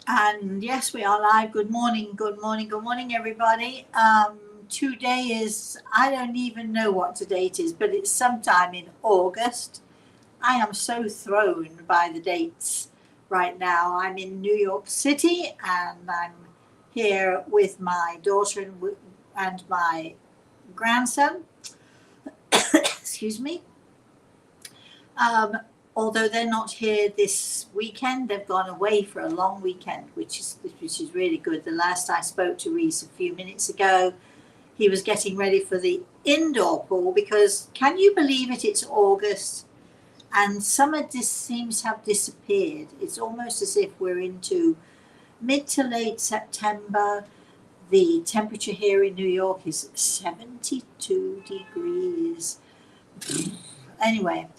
And yes, we are live. Good morning, good morning, good morning, everybody. Today is, I don't even know what the date is, but it's sometime in August. I am so thrown by the dates right now. I'm in New York City and I'm here with my daughter and my grandson. Excuse me. Um, Although they're not here this weekend, they've gone away for a long weekend, which is really good. The last I spoke to Reese a few minutes ago, he was getting ready for the indoor pool because can you believe it? It's August and summer just seems to have disappeared. It's almost as if we're into mid to late September. The temperature here in New York is 72 degrees. Anyway,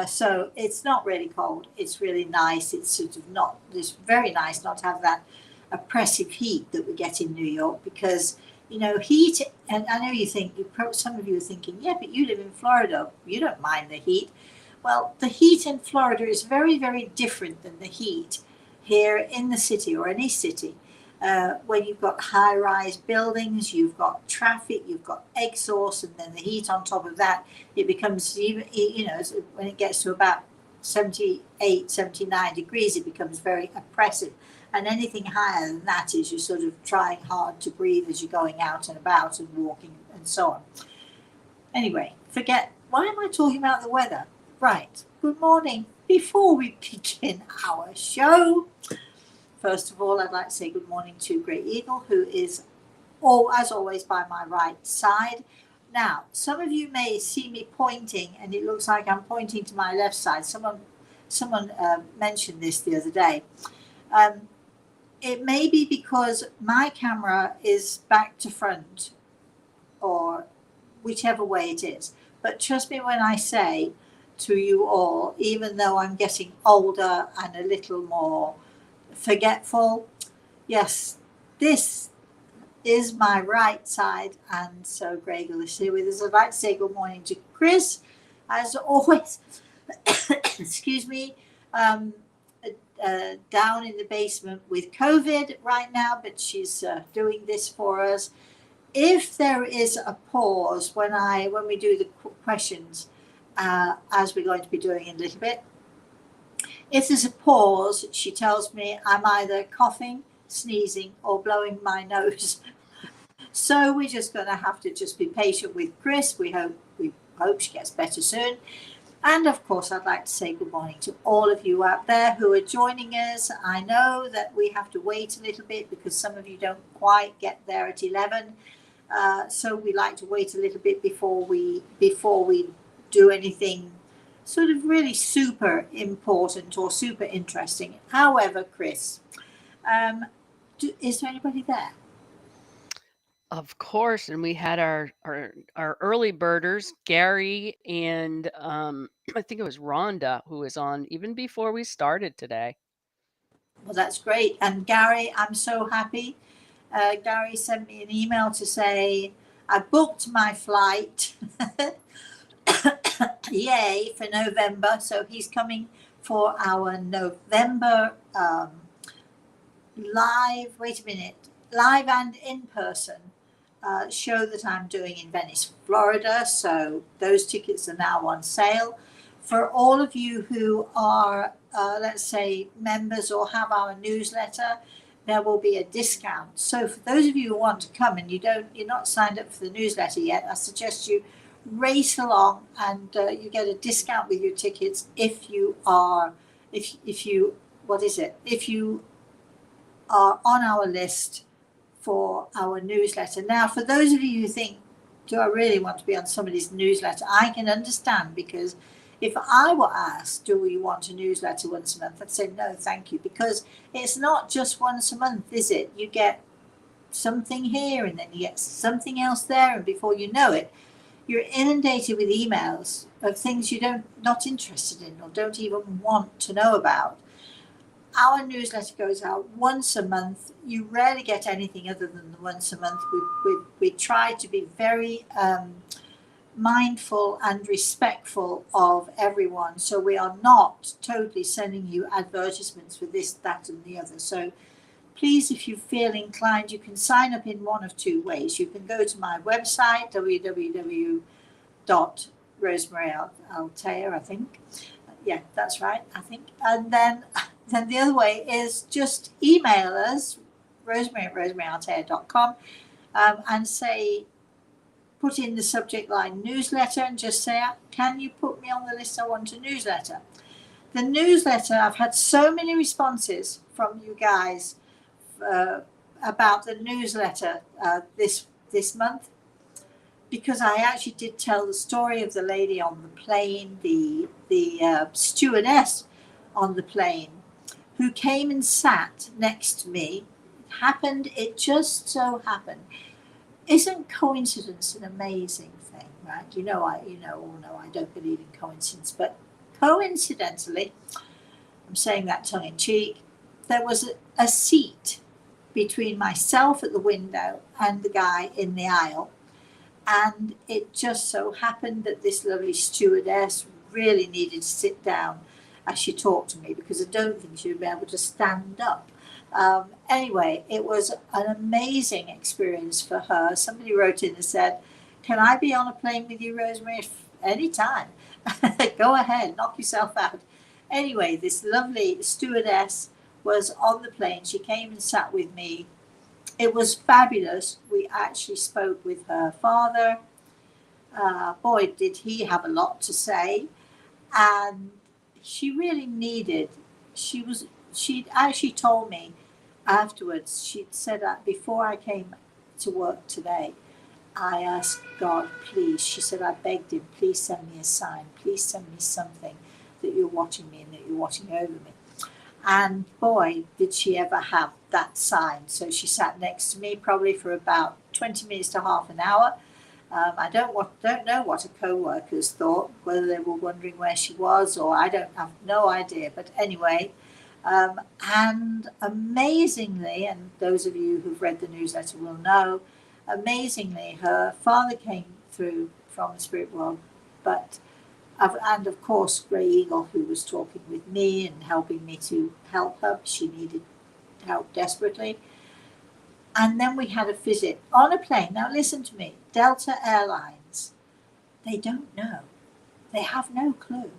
so it's not really cold. It's really nice. It's sort of not, it's very nice not to have that oppressive heat that we get in New York because, heat, and I know you think, some of you are thinking, yeah, but you live in Florida. You don't mind the heat. Well, the heat in Florida is very, very different than the heat here in the city or any city. When you've got high rise buildings, you've got traffic, you've got exhaust, and then the heat on top of that, it becomes even, when it gets to about 78, 79 degrees, it becomes very oppressive. And anything higher than that is you're sort of trying hard to breathe as you're going out and about and walking and so on. Anyway, why am I talking about the weather? Right, good morning. Before we begin our show, first of all, I'd like to say good morning to Great Eagle, who is, as always, by my right side. Now, some of you may see me pointing, and it looks like I'm pointing to my left side. Someone mentioned this the other day. It may be because my camera is back to front, or whichever way it is. But trust me when I say to you all, even though I'm getting older and a little more forgetful, yes, this is my right side, and so Greg is here with us. I'd like to say good morning to Chris, as always. Excuse me, down in the basement with COVID right now, but she's doing this for us. If there is a pause when we do the questions, as we're going to be doing in a little bit, if there's a pause, she tells me I'm either coughing, sneezing, or blowing my nose. So we're just going to have to just be patient with Chris. We hope she gets better soon. And of course, I'd like to say good morning to all of you out there who are joining us. I know that we have to wait a little bit because some of you don't quite get there at 11. So we like to wait a little bit before we do anything sort of really super important or super interesting. However, Chris, is there anybody there? Of course, and we had our early birders, Gary and I think it was Rhonda who was on even before we started today. Well, that's great. And Gary, I'm so happy. Gary sent me an email to say I booked my flight. Yay, for November. So he's coming for our November live, wait a minute, live and in person show that I'm doing in Venice, Florida. So those tickets are now on sale. For all of you who are, let's say, members or have our newsletter, there will be a discount. So for those of you who want to come and you're not signed up for the newsletter yet, I suggest you race along and you get a discount with your tickets if you are on our list for our newsletter. Now, for those of you who think, do I really want to be on somebody's newsletter? I can understand, because if I were asked, do we want a newsletter once a month, I'd say no, thank you, because it's not just once a month, is it? You get something here and then you get something else there, and before you know it, you're inundated with emails of things not interested in or don't even want to know about. Our newsletter goes out once a month. You rarely get anything other than the once a month. We try to be very mindful and respectful of everyone. So we are not totally sending you advertisements for this, that, and the other. So please, if you feel inclined, you can sign up in one of two ways. You can go to my website, www.Rosemary Altea, I think. Yeah, that's right, I think. And then the other way is just email us, rosemary@rosemaryaltea.com, and say, put in the subject line newsletter and just say, can you put me on the list? I want a newsletter. The newsletter, I've had so many responses from you guys about the newsletter this month, because I actually did tell the story of the lady on the plane, the stewardess on the plane, who came and sat next to me. It just so happened. Isn't coincidence an amazing thing, right? All know I don't believe in coincidence, but coincidentally, I'm saying that tongue in cheek, there was a seat between myself at the window and the guy in the aisle. And it just so happened that this lovely stewardess really needed to sit down as she talked to me, because I don't think she would be able to stand up. Anyway, it was an amazing experience for her. Somebody wrote in and said, can I be on a plane with you, Rosemary? Anytime. Go ahead, knock yourself out. Anyway, this lovely stewardess was on the plane. She came and sat with me. It was fabulous. We actually spoke with her father. Boy, did he have a lot to say. And she really needed, she'd actually told me afterwards, she'd said that before I came to work today, I asked God, please, she said, I begged him, please send me a sign, please send me something that you're watching me and that you're watching over me. And boy, did she ever have that sign. So she sat next to me probably for about 20 minutes to half an hour. I don't know what her co-workers thought, whether they were wondering where she was, or I have no idea. But anyway, and amazingly, and those of you who've read the newsletter will know, amazingly, her father came through from the spirit world, and of course, Grey Eagle, who was talking with me and helping me to help her. She needed help desperately. And then we had a visit on a plane. Now listen to me, Delta Airlines, they don't know. They have no clue.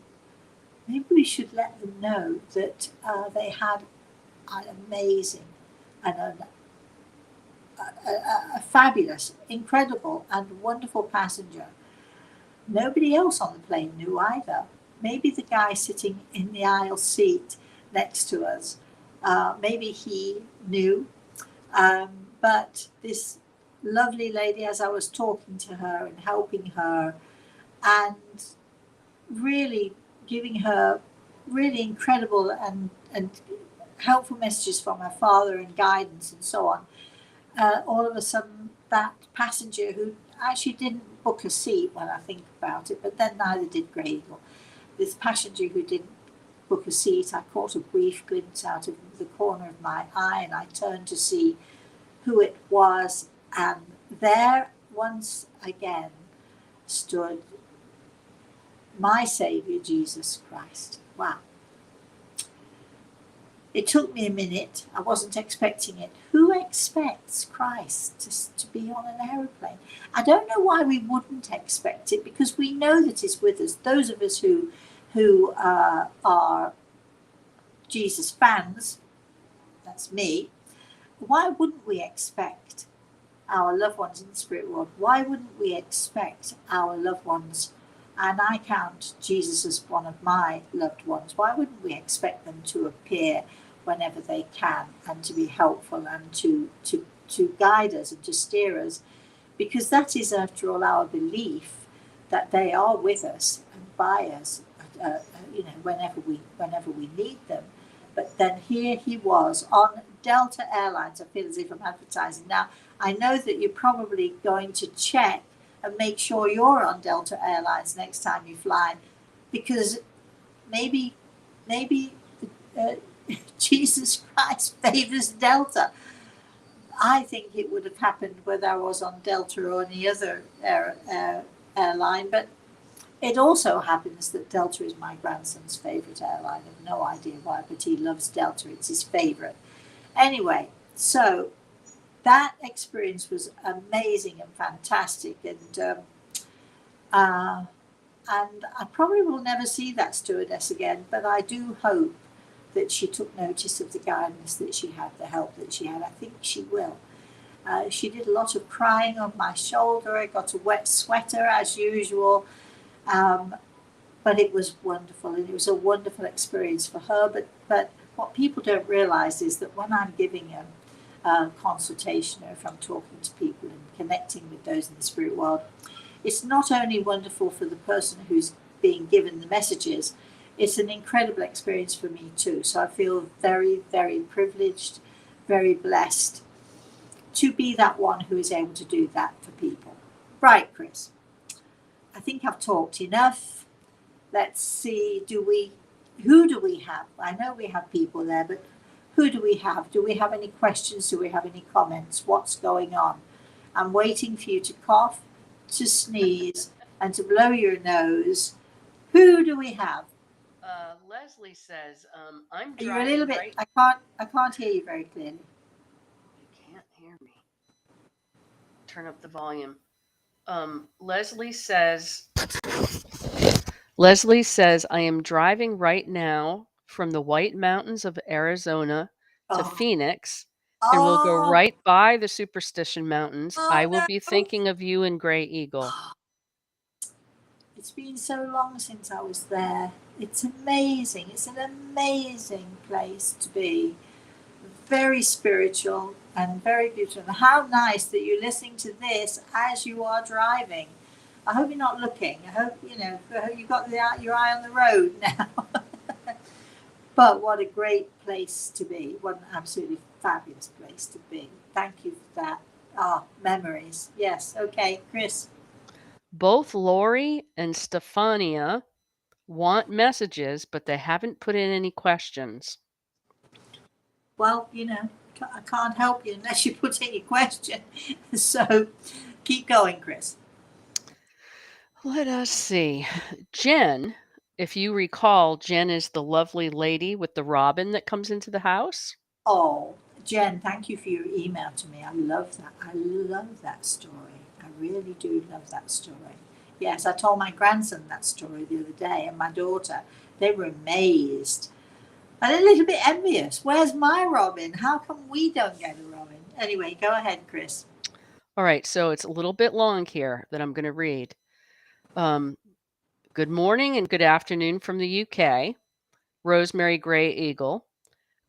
Maybe we should let them know that they had an amazing and a fabulous, incredible and wonderful passenger. Nobody else on the plane knew either. Maybe the guy sitting in the aisle seat next to us, maybe he knew. But this lovely lady, as I was talking to her and helping her and really giving her really incredible and helpful messages from her father and guidance and so on, all of a sudden that passenger, who actually didn't book a seat when I think about it, but then neither did Grey Eagle, this passenger who didn't book a seat, I caught a brief glimpse out of the corner of my eye, and I turned to see who it was, and there once again stood my Saviour, Jesus Christ. Wow. It took me a minute. I wasn't expecting it. Who expects Christ to be on an aeroplane? I don't know why we wouldn't expect it, because we know that He's with us. Those of us who are Jesus fans, that's me, why wouldn't we expect our loved ones in the spirit world? Why wouldn't we expect our loved ones, and I count Jesus as one of my loved ones, why wouldn't we expect them to appear whenever they can and to be helpful and to guide us and to steer us? Because that is, after all, our belief that they are with us and by us, whenever we need them. But then here he was on Delta Airlines. I feel as if I'm advertising. Now, I know that you're probably going to check and make sure you're on Delta Airlines next time you fly, because maybe Jesus Christ favors Delta. I think it would have happened whether I was on Delta or any other airline, but it also happens that Delta is my grandson's favourite airline. I have no idea why, but he loves Delta. It's his favourite. Anyway, So that experience was amazing and fantastic, and I probably will never see that stewardess again, but I do hope that she took notice of the guidance that she had, the help that she had. I think she will. She did a lot of crying on my shoulder. I got a wet sweater as usual, but it was wonderful, and it was a wonderful experience for her. But what people don't realize is that when I'm giving a consultation, or if I'm talking to people and connecting with those in the spirit world, it's not only wonderful for the person who's being given the messages, it's an incredible experience for me too. So I feel very, very privileged, very blessed to be that one who is able to do that for people. Right, Chris. I think I've talked enough. Let's see, who do we have? I know we have people there, but who do we have? Do we have any questions? Do we have any comments? What's going on? I'm waiting for you to cough, to sneeze, and to blow your nose. Who do we have? Leslie says, I'm You're a driving little bit. right. I can't hear you very clearly. You can't hear me. Turn up the volume. Leslie says, I am driving right now from the White Mountains of Arizona to Oh, Phoenix, and we'll go oh, right by the Superstition Mountains. I oh will be no! thinking of you and Gray Eagle. It's been so long since I was there. It's amazing. It's an amazing place to be. Very spiritual and very beautiful. And how nice that you're listening to this as you are driving. I hope you're not looking. I hope you've got your eye on the road now. But what a great place to be. What an absolutely fabulous place to be. Thank you for that. Memories. Yes. Okay, Chris. Both Lori and Stefania want messages, but they haven't put in any questions. Well, I can't help you unless you put in your question. So keep going, Chris. Let us see. Jen, if you recall, Jen is the lovely lady with the robin that comes into the house. Oh, Jen, thank you for your email to me. I love that. I love that story. I really do love that story. Yes, I told my grandson that story the other day, and my daughter. They were amazed and a little bit envious. Where's my robin? How come we don't get a robin? Anyway, go ahead, Chris. All right, so it's a little bit long here that I'm going to read. Good morning and good afternoon from the UK. Rosemary Gray Eagle.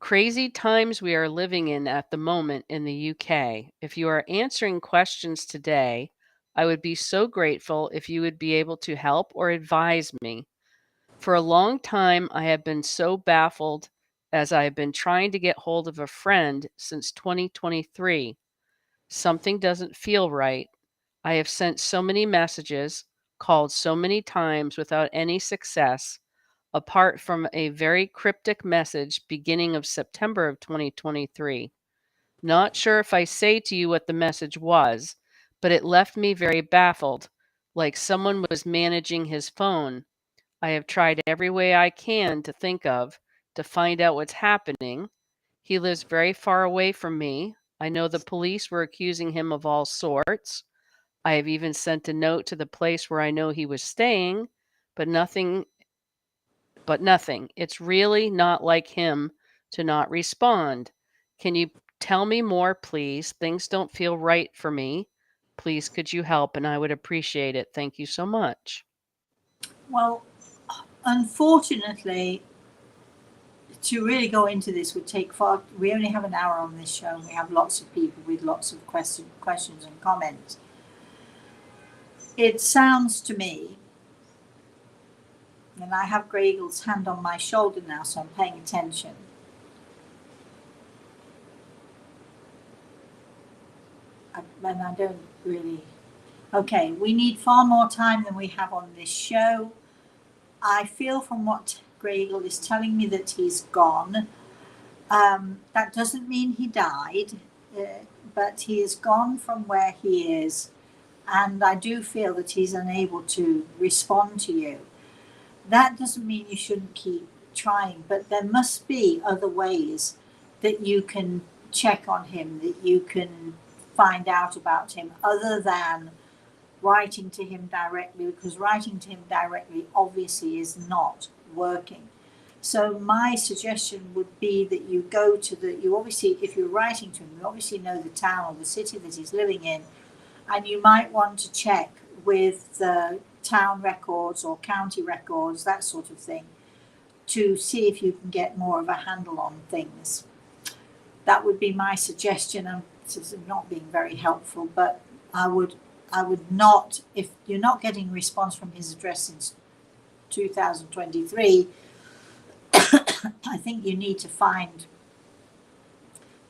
Crazy times we are living in at the moment in the UK. If you are answering questions today, I would be so grateful if you would be able to help or advise me. For a long time, I have been so baffled as I have been trying to get hold of a friend since 2023. Something doesn't feel right. I have sent so many messages, called so many times without any success, apart from a very cryptic message beginning of September of 2023. Not sure if I say to you what the message was, but it left me very baffled, like someone was managing his phone. I have tried every way I can to think of to find out what's happening. He lives very far away from me. I know the police were accusing him of all sorts. I have even sent a note to the place where I know he was staying, but nothing. It's really not like him to not respond. Can you tell me more, please? Things don't feel right for me. Please, could you help? And I would appreciate it. Thank you so much. Well, unfortunately, to really go into this would take far. We only have an hour on this show, and we have lots of people with lots of questions and comments. It sounds to me, and I have Grey Eagle's hand on my shoulder now, so I'm paying attention. And I don't really. Okay, we need far more time than we have on this show. I feel from what Grey Eagle is telling me that he's gone. That doesn't mean he died, but he is gone from where he is. And I do feel that he's unable to respond to you. That doesn't mean you shouldn't keep trying, but there must be other ways that you can check on him, that you can find out about him, other than writing to him directly, because writing to him directly obviously is not working. So my suggestion would be that you go to you obviously, if you're writing to him, you obviously know the town or the city that he's living in, and you might want to check with the town records or county records, that sort of thing, to see if you can get more of a handle on things. That would be my suggestion. I'm not being very helpful, but I would not, if you're not getting a response from his address since 2023, I think you need to find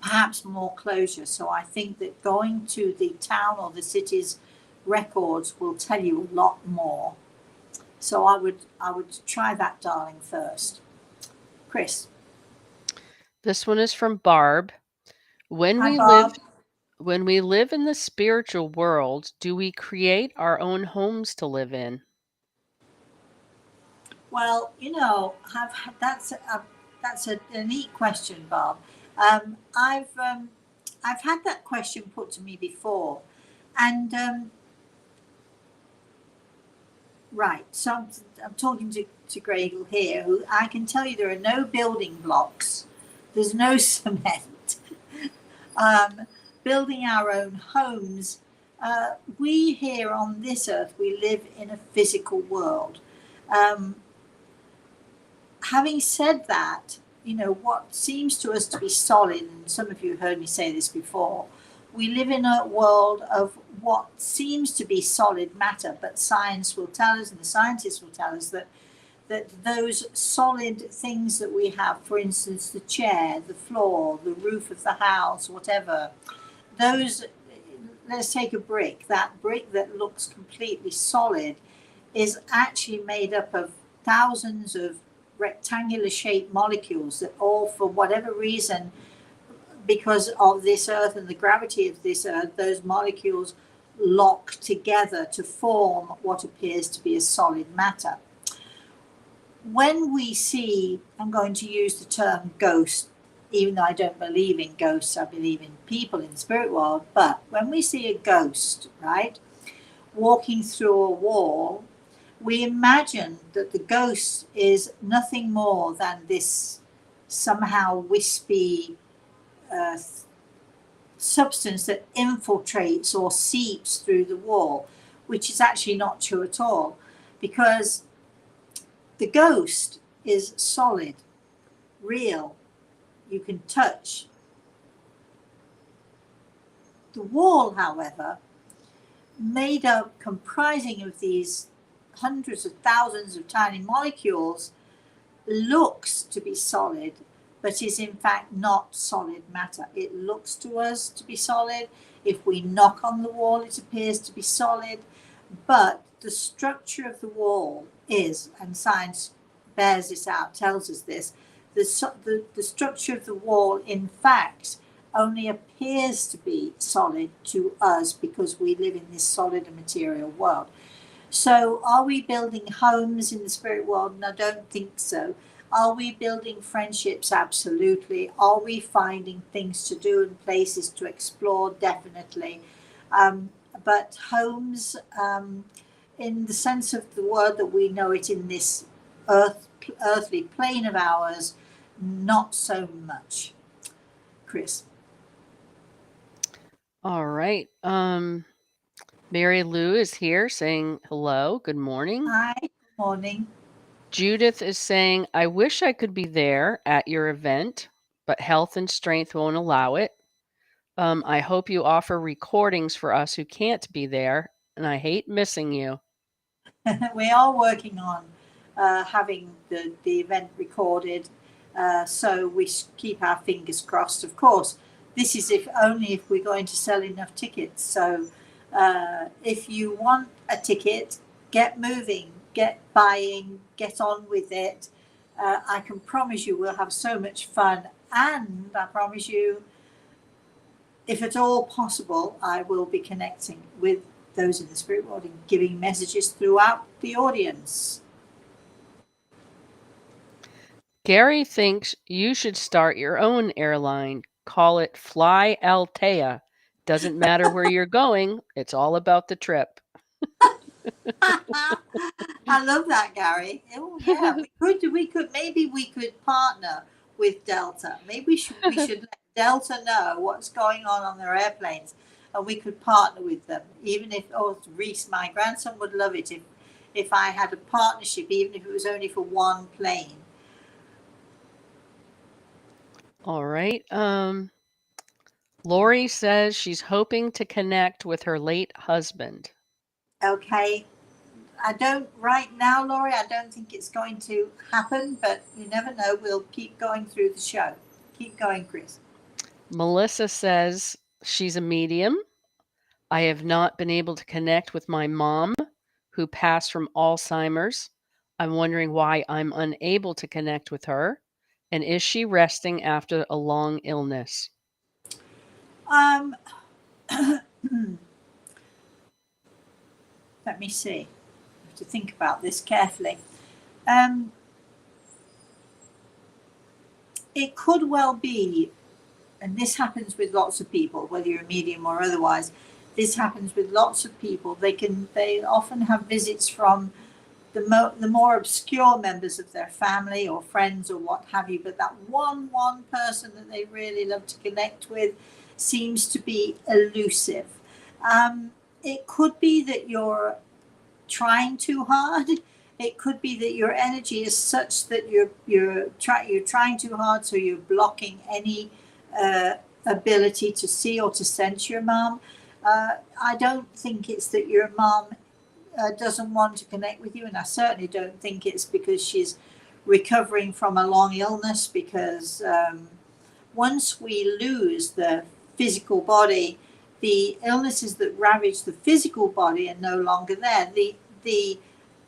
perhaps more closure. So I think that going to the town or the city's records will tell you a lot more. So I would try that, darling, first. Chris. This one is from Barb. When Hi, we live Bob. when we live in the spiritual world, do we create our own homes to live in? Well, that's a neat question, Bob. I've had that question put to me before, and right. So I'm talking to Gregel here, who I can tell you there are no building blocks. There's no cement. Building our own homes. We here on this earth, we live in a physical world. Having said that, what seems to us to be solid, and some of you heard me say this before, we live in a world of what seems to be solid matter, but science will tell us, and the scientists will tell us, that those solid things that we have, for instance, the chair, the floor, the roof of the house, whatever, those, let's take a brick, that brick that looks completely solid is actually made up of thousands of rectangular shaped molecules that all, for whatever reason, because of this earth and the gravity of this earth, those molecules lock together to form what appears to be a solid matter. When we see, I'm going to use the term ghost, even though I don't believe in ghosts, I believe in people in the spirit world, but when we see a ghost, right, walking through a wall, we imagine that the ghost is nothing more than this somehow wispy substance that infiltrates or seeps through the wall, which is actually not true at all, because the ghost is solid, real, you can touch. The wall, however, made up, comprising of these hundreds of thousands of tiny molecules, looks to be solid, but is in fact not solid matter. It looks to us to be solid. If we knock on the wall, it appears to be solid, but the structure of the wall is, and science bears this out, tells us this, the structure of the wall, in fact, only appears to be solid to us because we live in this solid and material world. So are we building homes in the spirit world? No, I don't think so. Are we building friendships? Absolutely. Are we finding things to do and places to explore? Definitely. But homes, in the sense of the word that we know it in this earthly plane of ours, not so much. Chris. All right. Mary Lou is here saying hello. Good morning. Hi. Good morning. Judith is saying, I wish I could be there at your event, but health and strength won't allow it. I hope you offer recordings for us who can't be there, and I hate missing you. We are working on having the event recorded, so we keep our fingers crossed. Of course, this is if only if we're going to sell enough tickets. So if you want a ticket, get moving, get buying, get on with it. I can promise you we'll have so much fun, and I promise you, if at all possible, I will be connecting with those in the spirit world and giving messages throughout the audience. Gary thinks you should start your own airline. call it Fly Altea. Doesn't matter where you're going, it's all about the trip. I love that, Gary. Oh yeah, maybe we could partner with Delta. Maybe we should let Delta know what's going on their airplanes, and we could partner with them. Even if Reese, my grandson, would love it if I had a partnership, even if it was only for one plane. All right. Lori says she's hoping to connect with her late husband. Okay. I don't right now, Laurie. I don't think it's going to happen, but you never know. We'll keep going through the show. Keep going, Chris. Melissa says she's a medium. I have not been able to connect with my mom, who passed from Alzheimer's. I'm wondering why I'm unable to connect with her. And is she resting after a long illness? Um, let me see. I have to think about this carefully. Um, it could well be, and this happens with lots of people, whether you're a medium or otherwise. This happens with lots of people. They often have visits from the more obscure members of their family or friends or what have you, but that one person that they really love to connect with seems to be elusive. It could be that you're trying too hard. It could be that your energy is such that you're trying too hard, so you're blocking any ability to see or to sense your mom. I don't think it's that your mom doesn't want to connect with you, and I certainly don't think it's because she's recovering from a long illness, because once we lose the physical body, the illnesses that ravage the physical body are no longer there. The the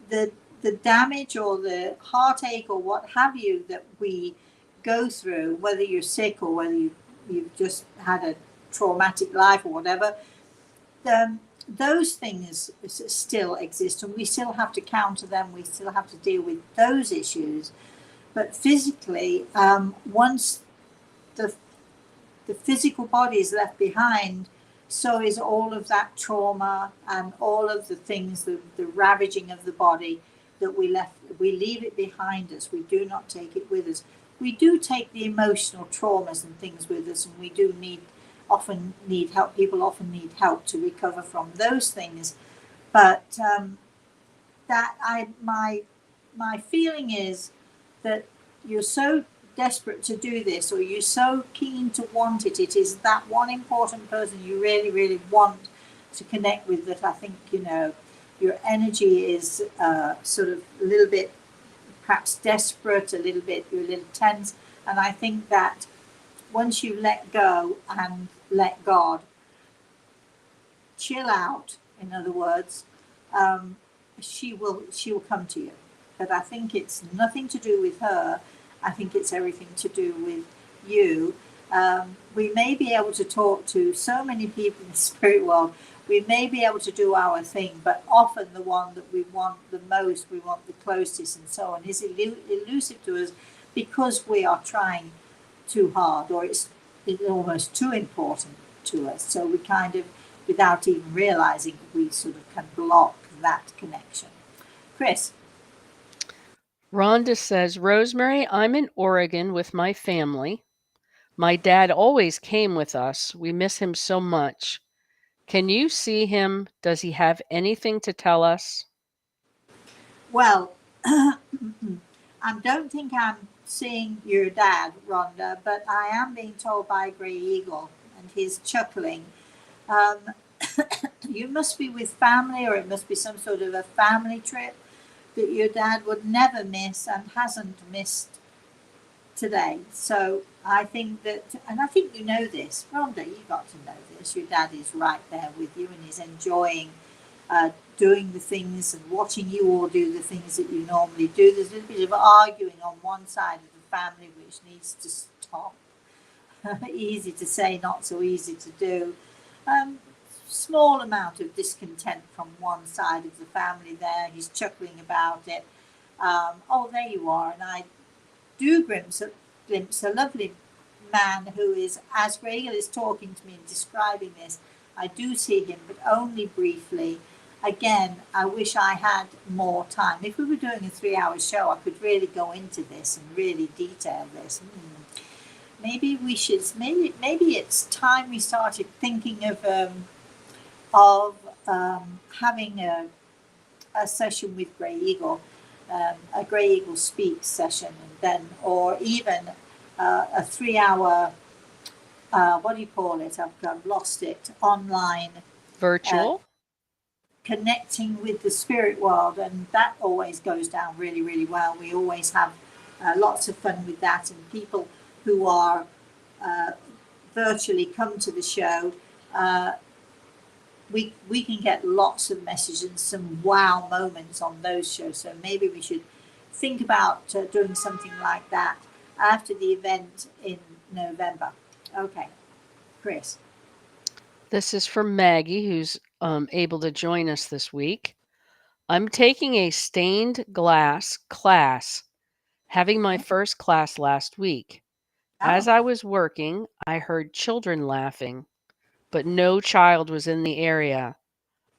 the damage or the heartache or what have you that we go through, whether you're sick or whether you've just had a traumatic life or whatever, those things still exist, and we still have to counter them. We still have to deal with those issues. But physically, once the physical body is left behind, so is all of that trauma and all of the things, the ravaging of the body that we leave it behind us. We do not take it with us. We do take the emotional traumas and things with us, and we do often need help. People often need help to recover from those things. But my feeling is that you're so desperate to do this, or you're so keen to want it. It is that one important person you really, really want to connect with that I think, your energy is sort of a little bit perhaps desperate, you're a little tense. And I think that once you let go and let God, chill out, in other words, she will come to you. But I think it's nothing to do with her. I think it's everything to do with you. We may be able to talk to so many people in the spirit world. We may be able to do our thing, but often the one that we want the most, we want the closest and so on, is elusive to us because we are trying too hard, or it's almost too important to us. So we kind of, without even realizing, we sort of can block that connection. Chris. Rhonda says, Rosemary, I'm in Oregon with my family. My dad always came with us. We miss him so much. Can you see him? Does he have anything to tell us? Well, I don't think I'm seeing your dad, Rhonda, but I am being told by Grey Eagle, and he's chuckling. Um, you must be with family, or it must be some sort of a family trip that your dad would never miss and hasn't missed today. So I think that, and I think you know this, Rhonda, you got to know this. Your dad is right there with you, and he's enjoying doing the things and watching you all do the things that you normally do. There's a little bit of arguing on one side of the family which needs to stop. Easy to say, not so easy to do. Small amount of discontent from one side of the family there. He's chuckling about it. Oh, there you are. And I do glimpse a lovely man who is, as Regal is talking to me and describing this, I do see him, but only briefly. Again, I wish I had more time. If we were doing a 3-hour show, I could really go into this and really detail this. Maybe we should. Maybe it's time we started thinking of having a session with Grey Eagle, a Grey Eagle Speaks session, and then, or even a 3-hour. What do you call it? I've lost it. Online Virtual? connecting with the spirit world, and that always goes down really, really well. We always have lots of fun with that, and people who are virtually come to the show. We can get lots of messages and some wow moments on those shows. So maybe we should think about doing something like that after the event in November. Okay, Chris. This is from Maggie, who's able to join us this week. I'm taking a stained glass class, having my first class last week. As Oh, I was working, I heard children laughing, but no child was in the area.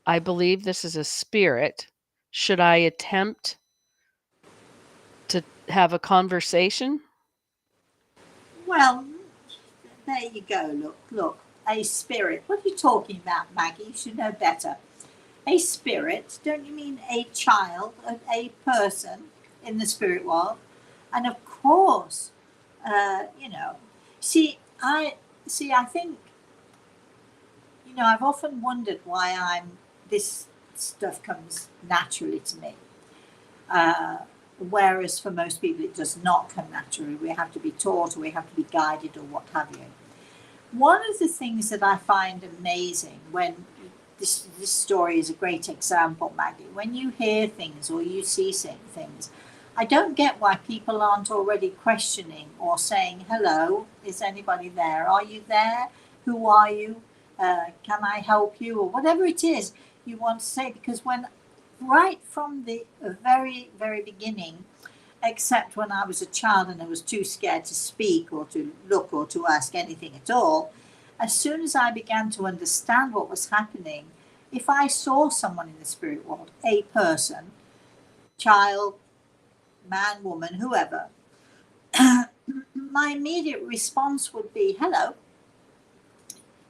I believe this is a spirit. Should I attempt to have a conversation? well, there you go. Look, a spirit. What are you talking about, Maggie? You should know better. A spirit, don't you mean a child, a person in the spirit world? And of course, you know, I think, I've often wondered why this stuff comes naturally to me. Whereas for most people, it does not come naturally. We have to be taught, or we have to be guided, or what have you. One of the things that I find amazing when this story is a great example, Maggie, when you hear things or you see things, I don't get why people aren't already questioning or saying, hello, is anybody there? Are you there? Who are you? Can I help you? Or whatever it is you want to say. Because right from the very, very beginning, except when I was a child and I was too scared to speak or to look or to ask anything at all, as soon as I began to understand what was happening, if I saw someone in the spirit world, a person, child, man, woman, whoever, my immediate response would be, hello,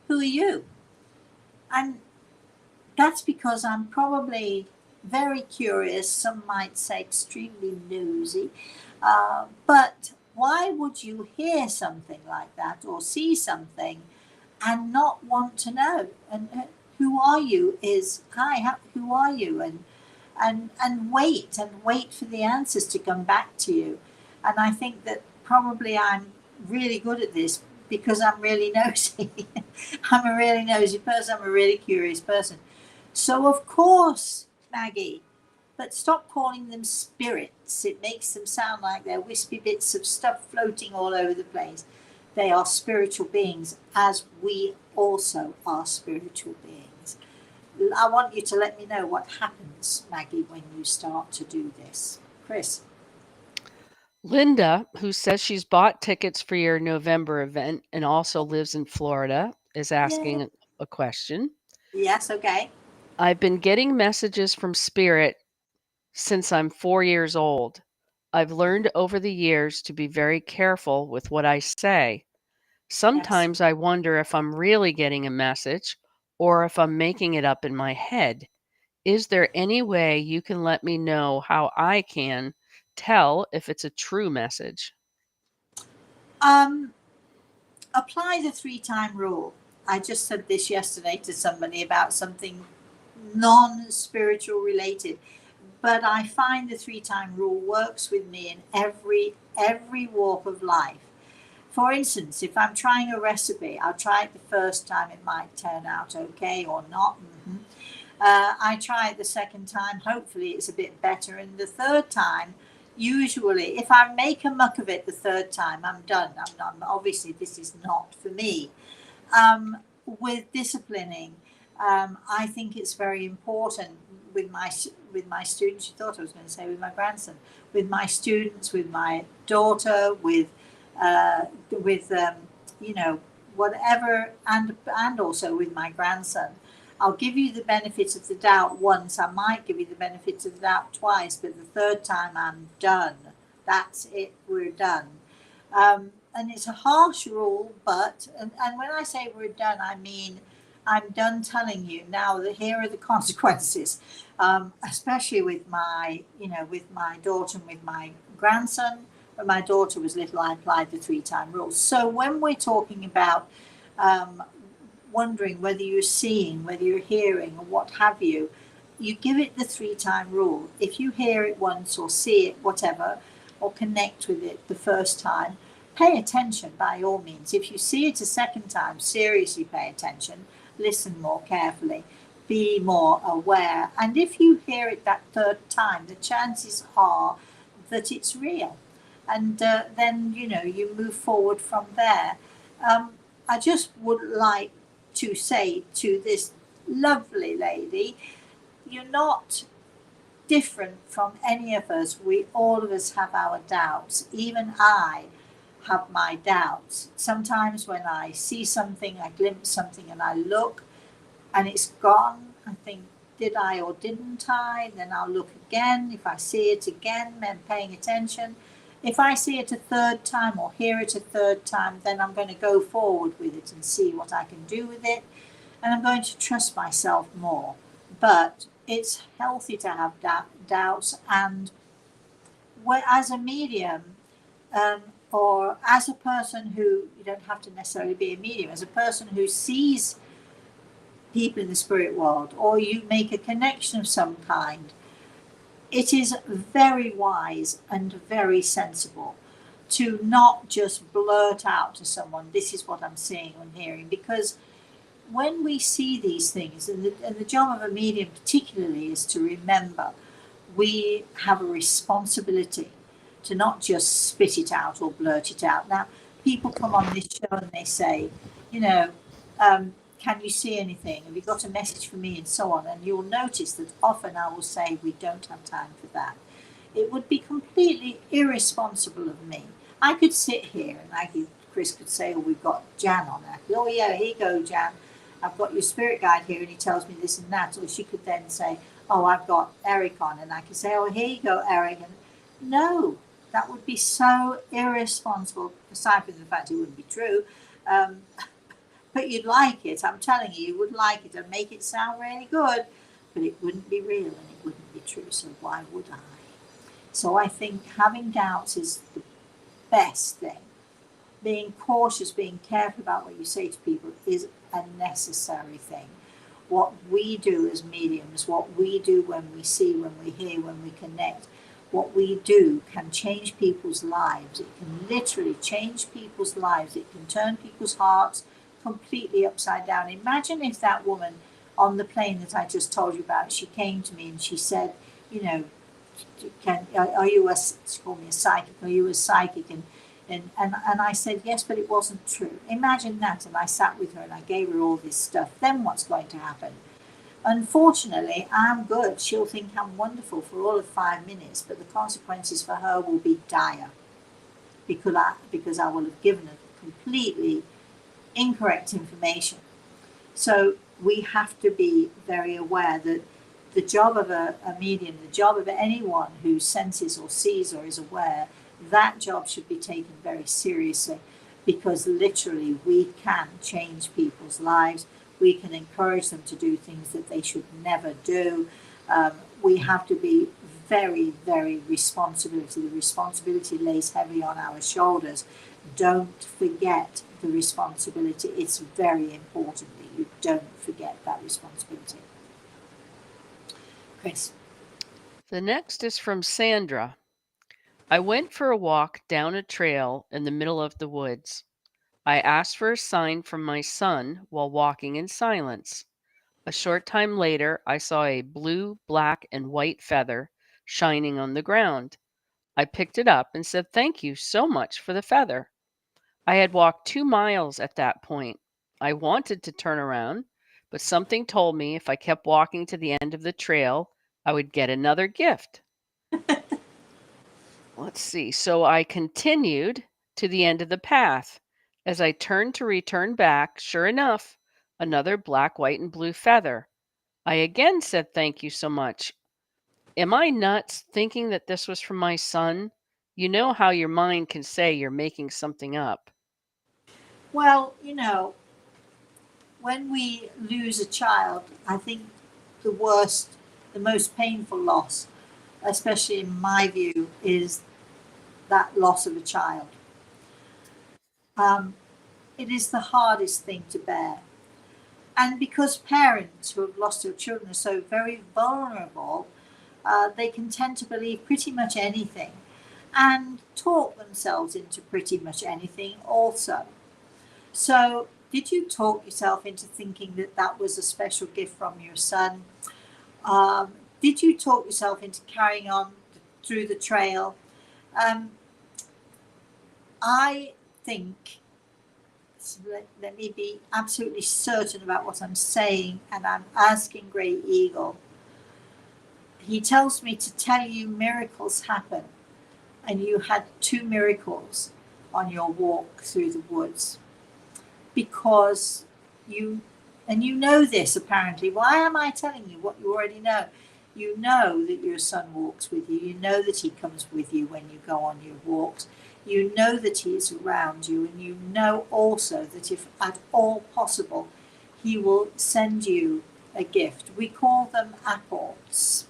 who are you? And that's because I'm probably very curious, some might say extremely nosy, but why would you hear something like that or see something and not want to know? And who are you is, hi, who are you? And wait for the answers to come back to you. And I think that probably I'm really good at this because I'm really nosy. I'm a really nosy person. I'm a really curious person. So of course, Maggie, but stop calling them spirits. It makes them sound like they're wispy bits of stuff floating all over the place. They are spiritual beings, as we also are spiritual beings. I want you to let me know what happens, Maggie, when you start to do this. Chris. Linda, who says she's bought tickets for your November event and also lives in Florida, is Yay. asking a question. Yes, okay. I've been getting messages from Spirit since I'm 4 years old. I've learned over the years to be very careful with what I say. Yes. Sometimes I wonder if I'm really getting a message or if I'm making it up in my head. Is there any way you can let me know how I can tell if it's a true message? Um, Apply the 3-time rule. I just said this yesterday to somebody about something non-spiritual related, but I find the 3-time rule works with me in every walk of life. For instance, if I'm trying a recipe, I'll try it the first time, it might turn out okay or not. I try it the second time, hopefully it's a bit better. And the third time, usually, if I make a muck of it the third time, I'm done. I'm not, obviously, this is not for me. With disciplining, I think it's very important with my students. You thought I was going to say with my grandson, with my students, with my daughter, with you know, whatever, and also with my grandson, I'll give you the benefit of the doubt once. I might give you the benefit of the doubt twice, but the third time I'm done. That's it. We're done. And it's a harsh rule, but and when I say we're done, I mean I'm done telling you now that here are the consequences. Especially with my, with my daughter and with my grandson. When my daughter was little, I applied the 3-time rule. So when we're talking about um, wondering whether you're seeing, whether you're hearing, or what have you, you give it the 3-time rule. If you hear it once or see it, whatever, or connect with it the first time, pay attention by all means. If you see it a second time, seriously pay attention, listen more carefully, be more aware. And if you hear it that third time, the chances are that it's real. And then, you move forward from there. I just would like to say to this lovely lady, you're not different from any of us. We all of us have our doubts. Even I have my doubts. Sometimes when I see something, I glimpse something and I look and it's gone, I think, did I or didn't I? Then I'll look again. If I see it again, then paying attention. If I see it a third time or hear it a third time, then I'm going to go forward with it and see what I can do with it. And I'm going to trust myself more. But it's healthy to have doubts. And as a medium, um, or as a person who, you don't have to necessarily be a medium, as a person who sees people in the spirit world, or you make a connection of some kind, it is very wise and very sensible to not just blurt out to someone, this is what I'm seeing and hearing, because when we see these things, and the job of a medium particularly is to remember we have a responsibility to not just spit it out or blurt it out. Now, people come on this show and they say, you know, can you see anything? Have you got a message for me? And so on. And you'll notice that often I will say, we don't have time for that. It would be completely irresponsible of me. I could sit here and Chris could say, oh, we've got Jan on there. Oh, yeah, here you go, Jan. I've got your spirit guide here and he tells me this and that. Or she could then say, oh, I've got Eric on, and I could say, oh, here you go, Eric. And no, that would be so irresponsible, aside from the fact it wouldn't be true. But you'd like it, I'm telling you, you would like it and make it sound really good, but it wouldn't be real and it wouldn't be true, so why would I? So I think having doubts is the best thing. Being cautious, being careful about what you say to people is a necessary thing. What we do as mediums, what we do when we see, when we hear, when we connect, what we do can change people's lives. It can literally change people's lives. It can turn people's hearts completely upside down. Imagine if that woman on the plane that I just told you about, she came to me and she said, you know, are you she called me a psychic, are you a psychic? And I said, yes, but it wasn't true. Imagine that. And I sat with her and I gave her all this stuff. Then what's going to happen? Unfortunately, I'm good. She'll think I'm wonderful for all of 5 minutes, but the consequences for her will be dire because I will have given her completely incorrect information. So we have to be very aware that the job of a medium, the job of anyone who senses or sees or is aware, that job should be taken very seriously, because literally we can change people's lives. We can encourage them to do things that they should never do. We have to be very, very responsible. The responsibility lays heavy on our shoulders. Don't forget the responsibility. It's very important that you don't forget that responsibility. Chris. The next is from Sandra. I went for a walk down a trail in the middle of the woods. I asked for a sign from my son while walking in silence. A short time later, I saw a blue, black, and white feather shining on the ground. I picked it up and said, "Thank you so much for the feather." I had walked 2 miles at that point. I wanted to turn around, but something told me if I kept walking to the end of the trail, I would get another gift. Let's see. So I continued to the end of the path. As I turned to return back, sure enough, another black, white, and blue feather. I again said, "Thank you so much." Am I nuts thinking that this was from my son? You know how your mind can say you're making something up. Well, when we lose a child, I think the worst, the most painful loss, especially in my view, is that loss of a child. Um, it is the hardest thing to bear. And because parents who have lost their children are so very vulnerable, they can tend to believe pretty much anything and talk themselves into pretty much anything also. So, did you talk yourself into thinking that that was a special gift from your son? Um, did you talk yourself into carrying on through the trail? Um, I think, let me be absolutely certain about what I'm saying, and I'm asking Grey Eagle. He tells me to tell you miracles happen, and you had two miracles on your walk through the woods because you, and you know this apparently. Why am I telling you what you already know? You know that your son walks with you. You know that he comes with you when you go on your walks. You know that he is around you, and you know also that if at all possible, he will send you a gift. We call them apports,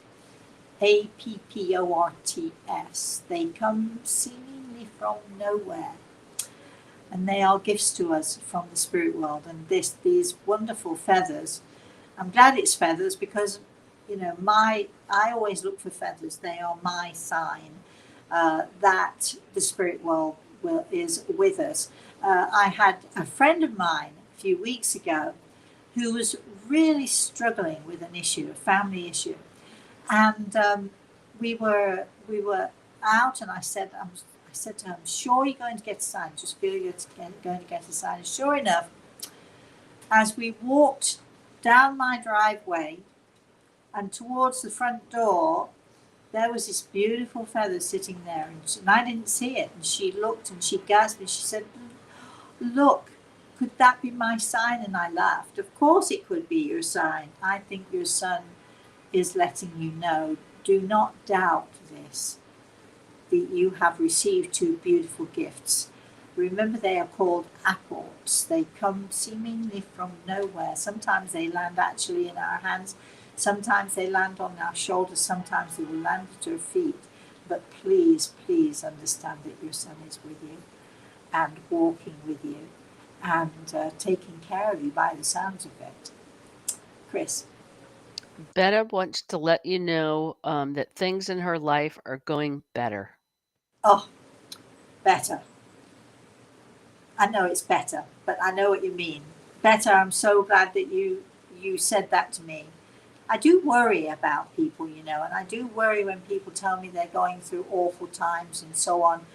apports. They come seemingly from nowhere, and they are gifts to us from the spirit world. And these wonderful feathers, I'm glad it's feathers because I always look for feathers. They are my sign that the spirit world is with us. I had a friend of mine a few weeks ago who was really struggling with an issue, a family issue, and we were out, and I said to her, "I'm sure you're going to get a sign. Just feel you're going to get a sign." And sure enough, as we walked down my driveway and towards the front door, there was this beautiful feather sitting there, and I didn't see it. And she looked and she gasped and she said, "Look, could that be my sign?" And I laughed. Of course it could be your sign. I think your son is letting you know, do not doubt this, that you have received two beautiful gifts. Remember, they are called apports. They come seemingly from nowhere. Sometimes they land actually in our hands. Sometimes they land on our shoulders. Sometimes they will land at our feet. But please, please understand that your son is with you and walking with you and taking care of you by the sounds of it. Chris. Betta wants to let you know that things in her life are going better. Oh, better. I know it's better, but I know what you mean. Better. I'm so glad that you said that to me. I do worry about people, and I do worry when people tell me they're going through awful times and so on.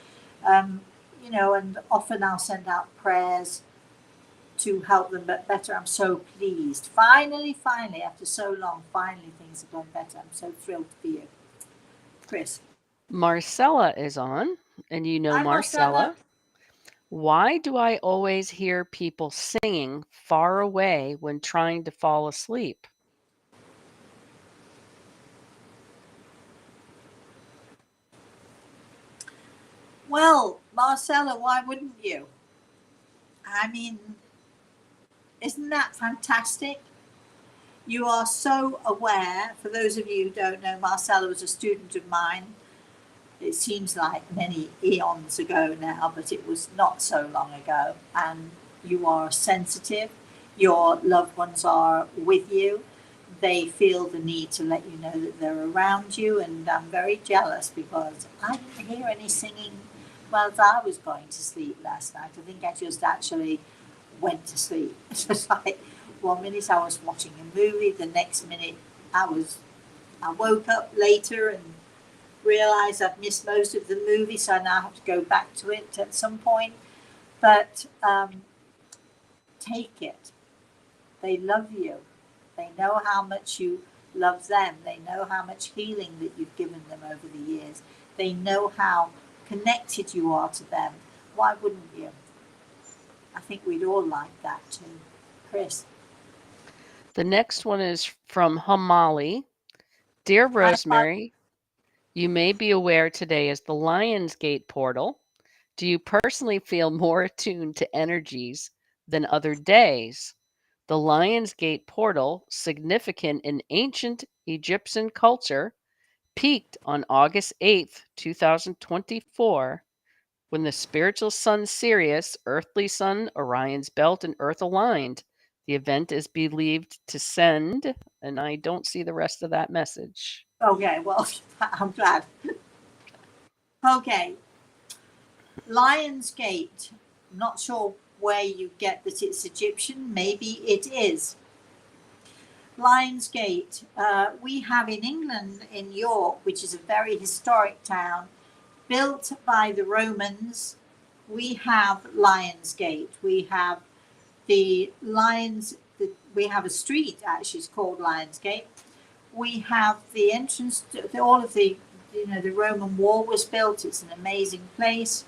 Um, and often I'll send out prayers to help them, but better. I'm so pleased. Finally, after so long, finally things have gone better. I'm so thrilled for you. Chris. Marcella is on, and you know Hi, Marcella. Marcella. Why do I always hear people singing far away when trying to fall asleep? Well, Marcella, why wouldn't you? I mean, isn't that fantastic? You are so aware. For those of you who don't know, Marcella was a student of mine. It seems like many eons ago now, but it was not so long ago. And you are sensitive. Your loved ones are with you. They feel the need to let you know that they're around you. And I'm very jealous because I didn't hear any singing whilst I was going to sleep last night. I think I just actually went to sleep. It was like 1 minute I was watching a movie, the next minute I woke up later and realised I'd missed most of the movie, so I now have to go back to it at some point. But take it. They love you. They know how much you love them. They know how much healing that you've given them over the years. They know how connected you are to them. Why wouldn't you? I think we'd all like that too. Chris. The next one is from Hamali. Dear Rosemary, you may be aware today is the Lionsgate portal. Do you personally feel more attuned to energies than other days? The Lionsgate portal, significant in ancient Egyptian culture, peaked on August 8th, 2024, when the spiritual sun Sirius, earthly sun, Orion's belt, and Earth aligned. The event is believed to send, and I don't see the rest of that message. Okay, well, I'm glad. Okay, Lionsgate. I'm not sure where you get that it's Egyptian. Maybe it is. Lionsgate. We have in England, in York, which is a very historic town, built by the Romans. We have Lionsgate. We have the lions. We have a street actually. It's called Lionsgate. We have the entrance to all of the, the Roman wall was built. It's an amazing place.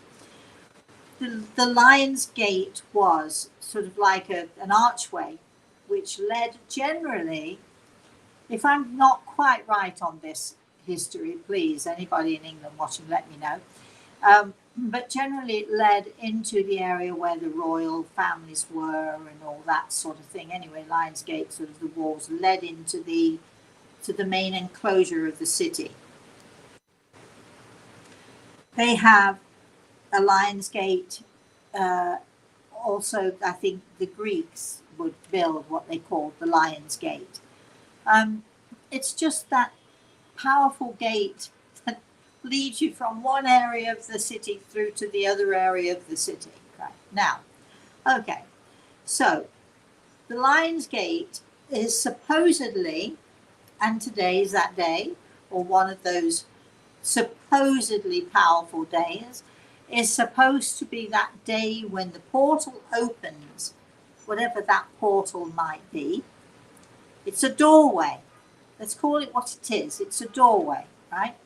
The Lion's Gate was sort of like an archway which led generally, if I'm not quite right on this history, please, anybody in England watching, let me know. But generally it led into the area where the royal families were and all that sort of thing. Anyway, Lion's Gate, sort of the walls led into the main enclosure of the city. They have a Lion's Gate. Also, I think the Greeks would build what they called the Lion's Gate. It's just that powerful gate that leads you from one area of the city through to the other area of the city. Right. Now, okay, so the Lion's Gate is supposedly, and today is that day, or one of those supposedly powerful days, is supposed to be that day when the portal opens, whatever that portal might be. It's a doorway. Let's call it what it is. It's a doorway, right?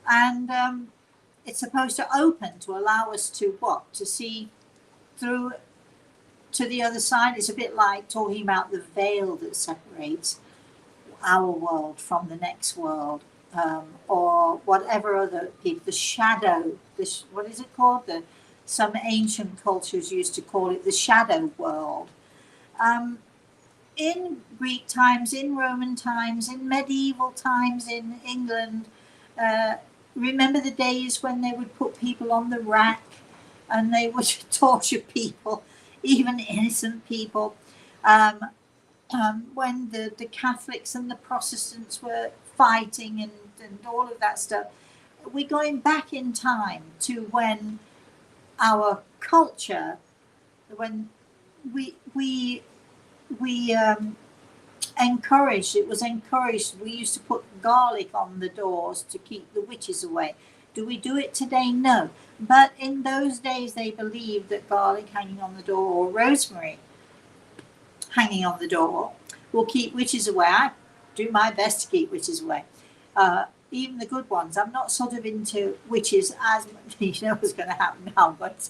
And it's supposed to open to allow us to what? To see through to the other side. It's a bit like talking about the veil that separates our world from the next world. Or whatever other people, the shadow, what is it called? Some ancient cultures used to call it the shadow world. In Greek times, in Roman times, in medieval times in England, remember the days when they would put people on the rack and they would torture people, even innocent people. When the Catholics and the Protestants were fighting and all of that stuff. We're going back in time to when our culture, when we encouraged, it was encouraged, we used to put garlic on the doors to keep the witches away. Do we do it today? No. But in those days they believed that garlic hanging on the door or rosemary hanging on the door will keep witches away. I do my best to keep witches away. Even the good ones. I'm not sort of into witches as much. You know what's going to happen now, but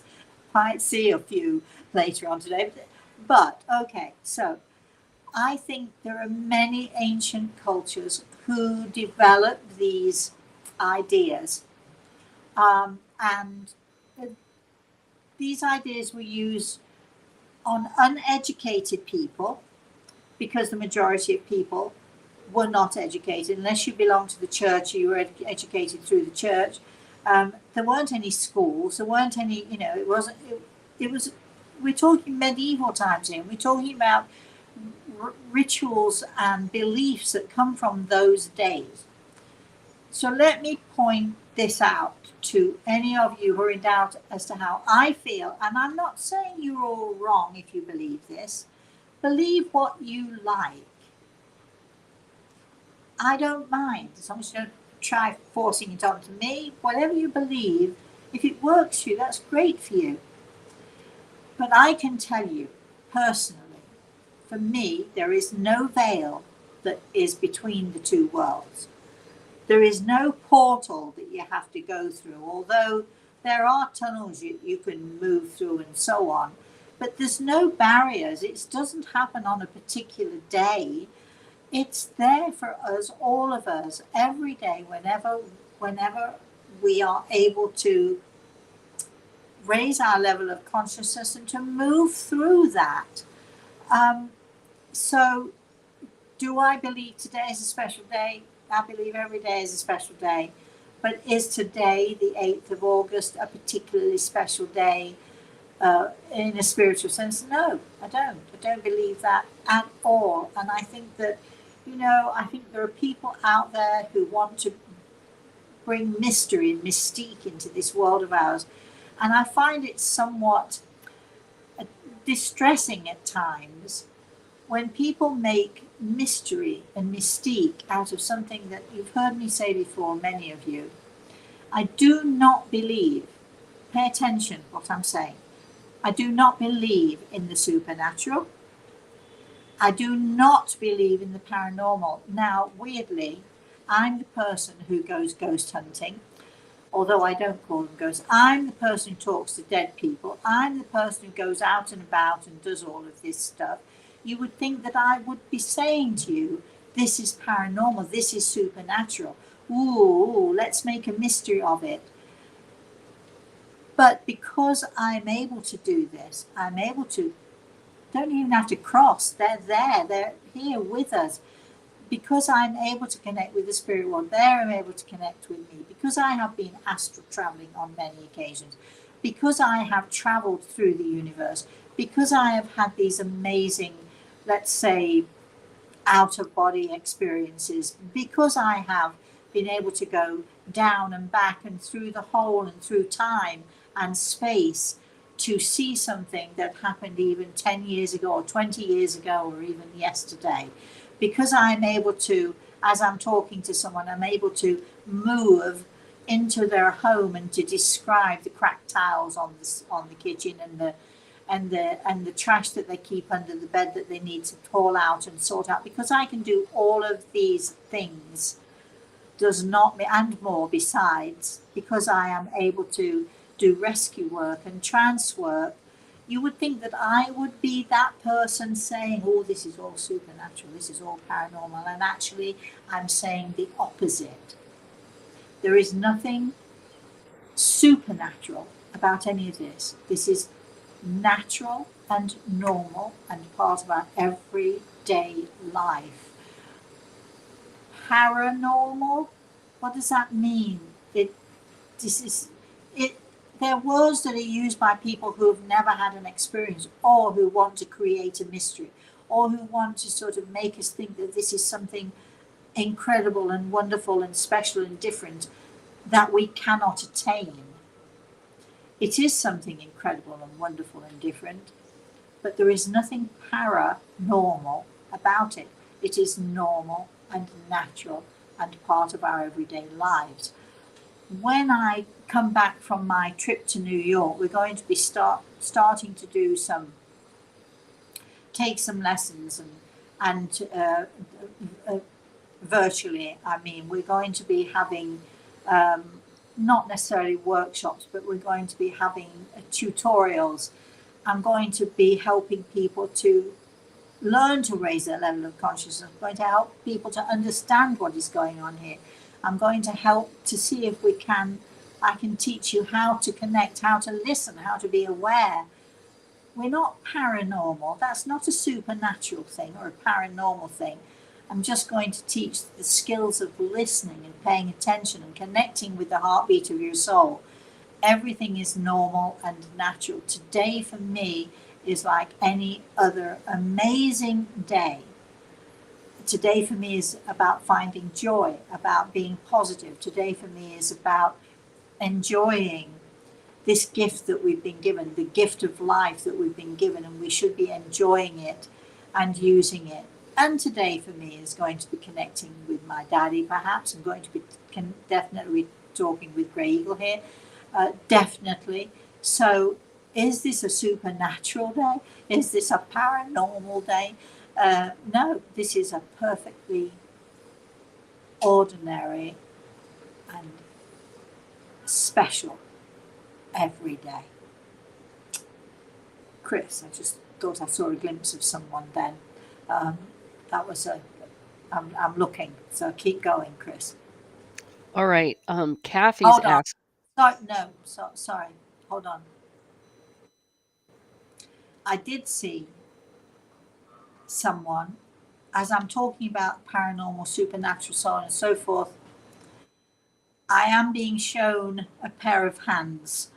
I might see a few later on today. But okay, so I think there are many ancient cultures who developed these ideas, and these ideas were used on uneducated people, because the majority of people were not educated. Unless you belonged to the church, you were educated through the church. There weren't any schools. There weren't any, it wasn't, it was, we're talking medieval times here. We're talking about rituals and beliefs that come from those days. So let me point this out to any of you who are in doubt as to how I feel. And I'm not saying you're all wrong if you believe this. Believe what you like. I don't mind, as long as you don't try forcing it onto me. Whatever you believe, if it works for you, that's great for you. But I can tell you, personally, for me, there is no veil that is between the two worlds. There is no portal that you have to go through, although there are tunnels you can move through and so on. but there's no barriers. It doesn't happen on a particular day. It's there for us, all of us, every day, whenever we are able to raise our level of consciousness and to move through that. So do I believe today is a special day? I believe every day is a special day. But is today, the 8th of August, a particularly special day in a spiritual sense? No, I don't. I don't believe that at all. And I think that, I think there are people out there who want to bring mystery and mystique into this world of ours. And I find it somewhat distressing at times when people make mystery and mystique out of something that you've heard me say before, many of you. I do not believe, pay attention what I'm saying, I do not believe in the supernatural. I do not believe in the paranormal. Now, weirdly, I'm the person who goes ghost hunting, although I don't call them ghosts. I'm the person who talks to dead people. I'm the person who goes out and about and does all of this stuff. You would think that I would be saying to you, this is paranormal, this is supernatural. Ooh, let's make a mystery of it. But because I'm able to do this, I'm able to, don't even have to cross, they're there, they're here with us. Because I'm able to connect with the spirit world, they're able to connect with me. Because I have been astral traveling on many occasions. Because I have traveled through the universe. Because I have had these amazing, let's say, out-of-body experiences. Because I have been able to go down and back and through the hole and through time and space to see something that happened even 10 years ago or 20 years ago or even yesterday. Because I'm able to, as I'm talking to someone, I'm able to move into their home and to describe the cracked tiles on the kitchen and the trash that they keep under the bed that they need to haul out and sort out. Because I can do all of these things, does not, and more besides, because I am able to do rescue work and trance work. You would think that I would be that person saying, oh, this is all supernatural, this is all paranormal, and actually I'm saying the opposite. There is nothing supernatural about any of this. This is natural and normal and part of our everyday life. Paranormal, what does that mean? They're words that are used by people who have never had an experience or who want to create a mystery or who want to sort of make us think that this is something incredible and wonderful and special and different that we cannot attain. It is something incredible and wonderful and different, but there is nothing paranormal about it. It is normal and natural and part of our everyday lives. When I come back from my trip to New York, we're going to be starting to do take some lessons and virtually. I mean, we're going to be having not necessarily workshops, but we're going to be having tutorials. I'm going to be helping people to learn to raise their level of consciousness. I'm going to help people to understand what is going on here. I'm going to help to see if I can teach you how to connect, how to listen, how to be aware. We're not paranormal. That's not a supernatural thing or a paranormal thing. I'm just going to teach the skills of listening and paying attention and connecting with the heartbeat of your soul. Everything is normal and natural. Today for me is like any other amazing day. Today for me is about finding joy, about being positive. Today for me is about enjoying this gift that we've been given, the gift of life that we've been given, and we should be enjoying it and using it. And today for me is going to be connecting with my daddy, perhaps. I'm going to be definitely talking with Grey Eagle here, definitely. So is this a supernatural day? Is this a paranormal day? No, this is a perfectly ordinary and special every day. Chris. I just thought I saw a glimpse of someone then. That was I'm looking, so keep going, Chris. All right. Kathy's Hold on. asked. Sorry. Hold on. I did see someone, as I'm talking about paranormal, supernatural, so on and so forth. I am being shown a pair of hands.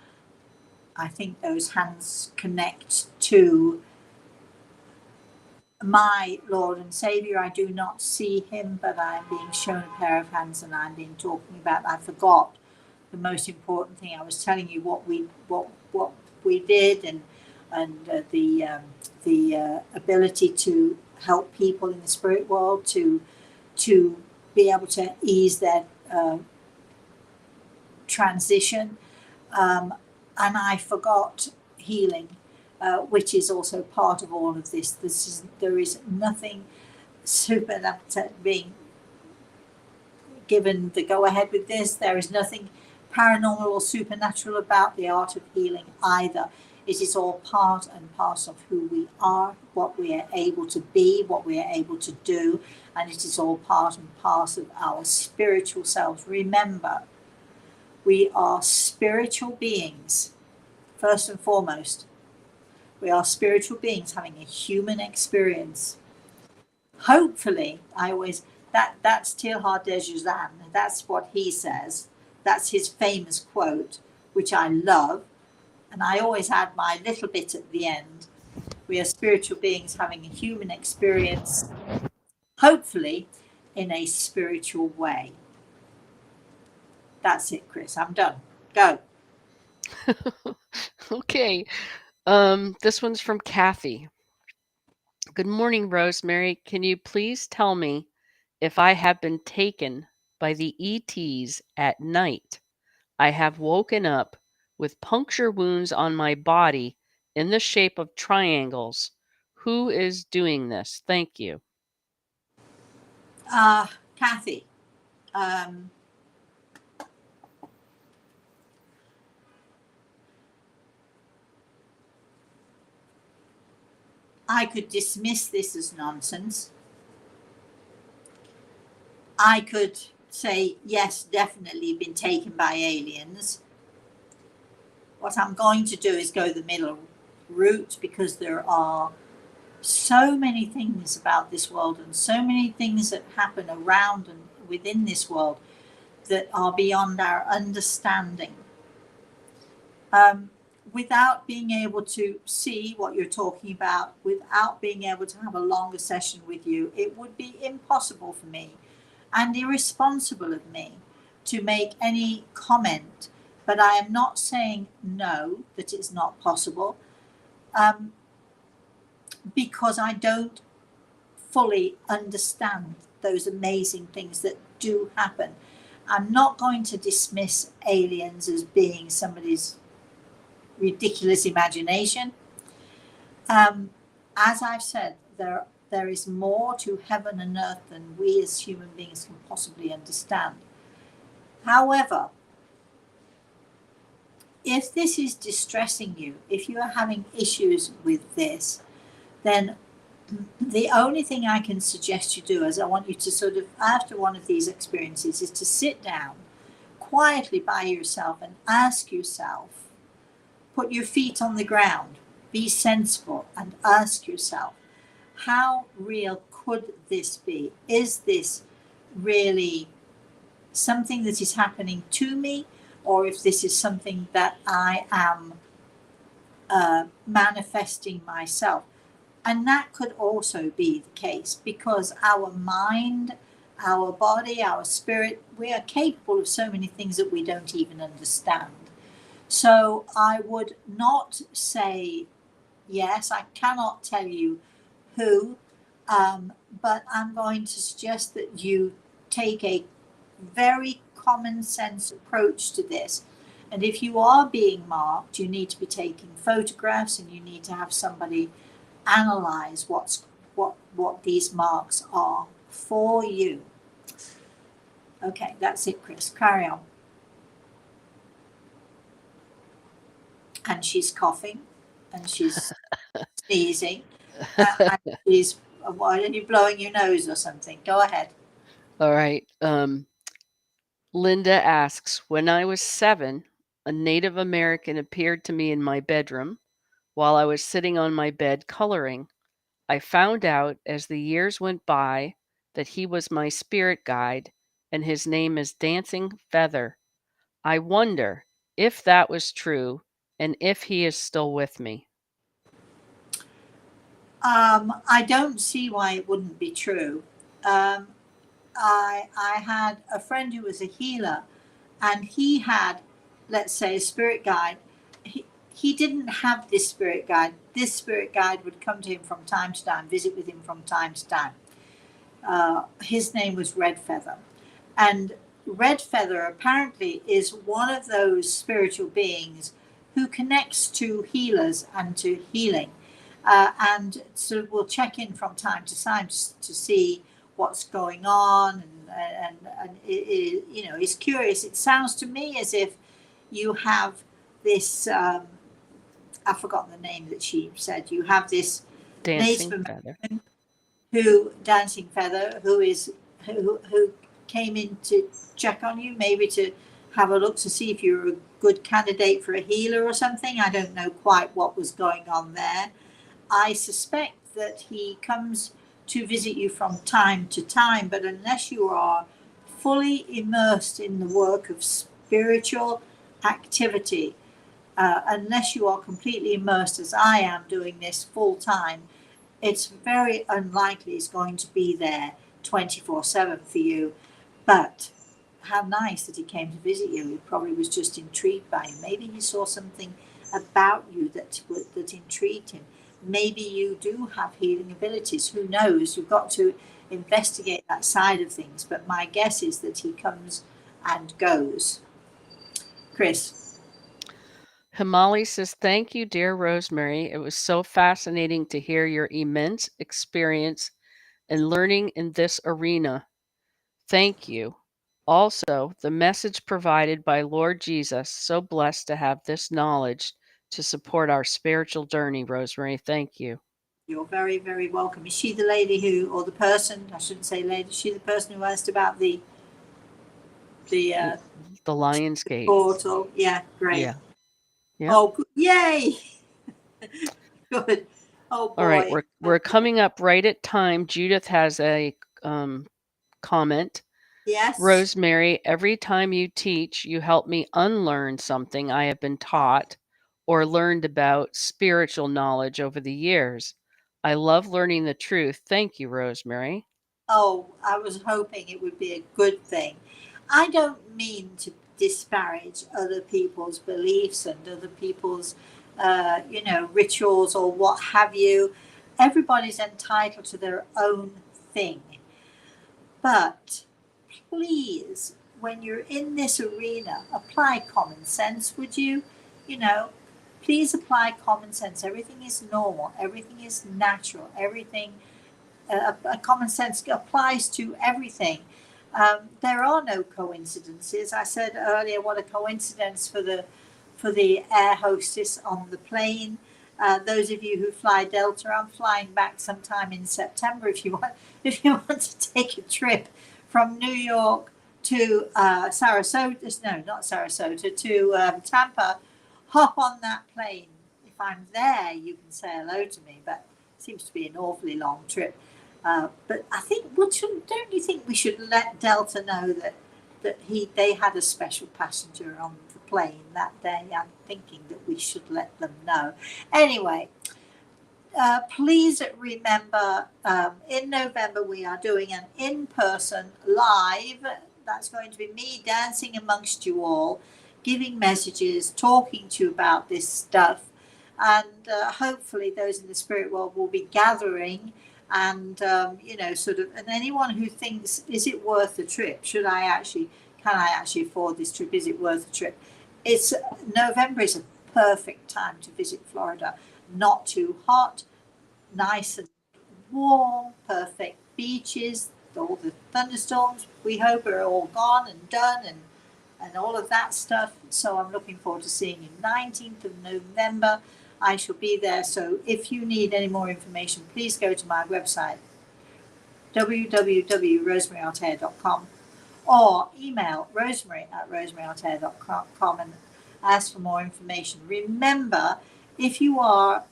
I think those hands connect to my Lord and Savior. I do not see him, but I'm being shown a pair of hands, and I'm being talking about. I forgot the most important thing. I was telling you what we did, and the ability to help people in the spirit world to be able to ease their transition, and I forgot healing, which is also part of all of this. There is nothing supernatural being given the go ahead with this. There is nothing paranormal or supernatural about the art of healing either. It is all part and parcel of who we are, what we are able to be, what we are able to do, and it is all part and parcel of our spiritual selves. Remember, we are spiritual beings, first and foremost. We are spiritual beings having a human experience. Hopefully, that's Teilhard de Chardin. That's what he says. That's his famous quote, which I love. And I always add my little bit at the end. We are spiritual beings having a human experience, hopefully in a spiritual way. That's it, Chris. I'm done. Go. Okay. This one's from Kathy. Good morning, Rosemary. Can you please tell me if I have been taken by the ETs at night? I have woken up with puncture wounds on my body in the shape of triangles. Who is doing this? Thank you. Kathy, I could dismiss this as nonsense. I could say, yes, definitely been taken by aliens. What I'm going to do is go the middle route, because there are so many things about this world and so many things that happen around and within this world that are beyond our understanding. Without being able to see what you're talking about, without being able to have a longer session with you, it would be impossible for me and irresponsible of me to make any comment. But I am not saying no, that it's not possible, because I don't fully understand those amazing things that do happen. I'm not going to dismiss aliens as being somebody's ridiculous imagination. As I've said, there is more to heaven and earth than we as human beings can possibly understand. However, if this is distressing you, if you are having issues with this, then the only thing I can suggest you do is I want you to sort of, after one of these experiences, is to sit down quietly by yourself and ask yourself, put your feet on the ground, be sensible, and ask yourself, how real could this be? Is this really something that is happening to me, or if this is something that I am manifesting myself? And that could also be the case, because our mind, our body, our spirit, we are capable of so many things that we don't even understand. So I would not say yes. I cannot tell you who, but I'm going to suggest that you take a very common sense approach to this. And if you are being marked, you need to be taking photographs, and you need to have somebody analyze what these marks are for you. Okay, that's it, Chris. Carry on. And she's coughing, and she's sneezing. And she's, why are you blowing your nose or something? Go ahead. All right. Linda asks, when I was 7, a Native American appeared to me in my bedroom while I was sitting on my bed coloring. I found out as the years went by that he was my spirit guide and his name is Dancing Feather. I wonder if that was true and if he is still with me. I don't see why it wouldn't be true. Um, I had a friend who was a healer, and he had, let's say, a spirit guide. He didn't have this spirit guide. This spirit guide would come to him from time to time, visit with him from time to time. His name was Red Feather. And Red Feather apparently is one of those spiritual beings who connects to healers and to healing. And so we'll check in from time to time to see what's going on, and you know, he's curious. It sounds to me as if you have this, I've forgotten the name that she said, you have this Dancing Native Feather. American who, Dancing Feather, who came in to check on you, maybe to have a look to see if you're a good candidate for a healer or something. I don't know quite what was going on there. I suspect that he comes to visit you from time to time, but unless you are fully immersed in the work of spiritual activity, unless you are completely immersed, as I am doing this full time, it's very unlikely he's going to be there 24/7 for you. But how nice that he came to visit you. He probably was just intrigued by you. Maybe he saw something about you that intrigued him. Maybe you do have healing abilities. Who knows? You've got to investigate that side of things. But my guess is that he comes and goes. Chris. Himali says, thank you, dear Rosemary. It was so fascinating to hear your immense experience and learning in this arena. Thank you. Also, the message provided by Lord Jesus, so blessed to have this knowledge to support our spiritual journey, Rosemary. Thank you. You're very, very welcome. Is she the lady who, or the person, I shouldn't say lady, is she the person who asked about the The Lion's Gate. portal? Yeah, great. Yeah. Yeah. Oh, yay! Good. Oh boy. All right, we're coming up right at time. Judith has a comment. Yes. Rosemary, every time you teach, you help me unlearn something I have been taught or learned about spiritual knowledge over the years. I love learning the truth. Thank you, Rosemary. Oh, I was hoping it would be a good thing. I don't mean to disparage other people's beliefs and other people's, rituals or what have you. Everybody's entitled to their own thing. But please, when you're in this arena, apply common sense, would you? You know, please apply common sense. Everything is normal, everything is natural, everything, common sense applies to everything. There are no coincidences. I said earlier, what a coincidence for the air hostess on the plane. Those of you who fly Delta, I'm flying back sometime in September. If you want to take a trip from New York to Sarasota, no, not Sarasota, to Tampa, hop on that plane. If I'm there, you can say hello to me, but it seems to be an awfully long trip. But I think, don't you think we should let Delta know that they had a special passenger on the plane that day? I'm thinking that we should let them know. Anyway, please remember, in November we are doing an in-person live. That's going to be me dancing amongst you all, giving messages, talking to you about this stuff, and hopefully those in the spirit world will be gathering. And and anyone who thinks, is it worth the trip? Can I actually afford this trip? Is it worth the trip? November is a perfect time to visit Florida. Not too hot, nice and warm, perfect beaches. All the thunderstorms, we hope, are all gone and done, and all of that stuff. So I'm looking forward to seeing you 19th of November. I shall be there. So if you need any more information, please go to my website, www.rosemaryaltea.com, or email rosemary@rosemaryaltea.com and ask for more information. Remember, if you are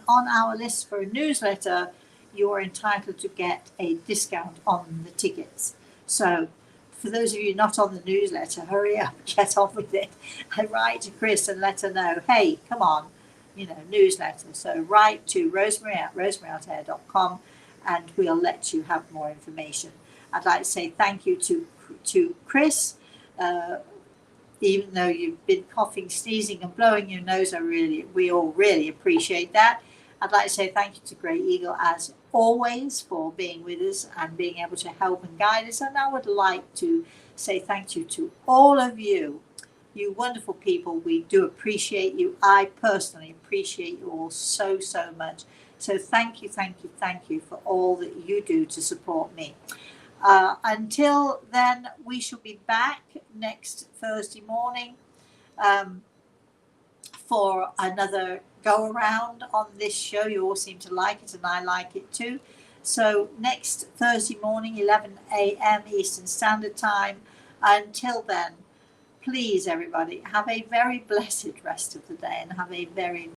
on our list for a newsletter, you are entitled to get a discount on the tickets. So for those of you not on the newsletter, hurry up, get on with it, and write to Chris and let her know, hey, come on, newsletter. So write to rosemary@rosemaryaltea.com and we'll let you have more information. I'd like to say thank you to Chris. Even though you've been coughing, sneezing, and blowing your nose, we all really appreciate that. I'd like to say thank you to Grey Eagle, as always, for being with us and being able to help and guide us. And I would like to say thank you to all of you, you wonderful people. We do appreciate you. I personally appreciate you all so, so much. So thank you for all that you do to support me. Until then, we shall be back next Thursday morning for another go around on this show. You all seem to like it and I like it too. So next Thursday morning, 11 a.m. Eastern Standard Time. Until then, please everybody, have a very blessed rest of the day and have a very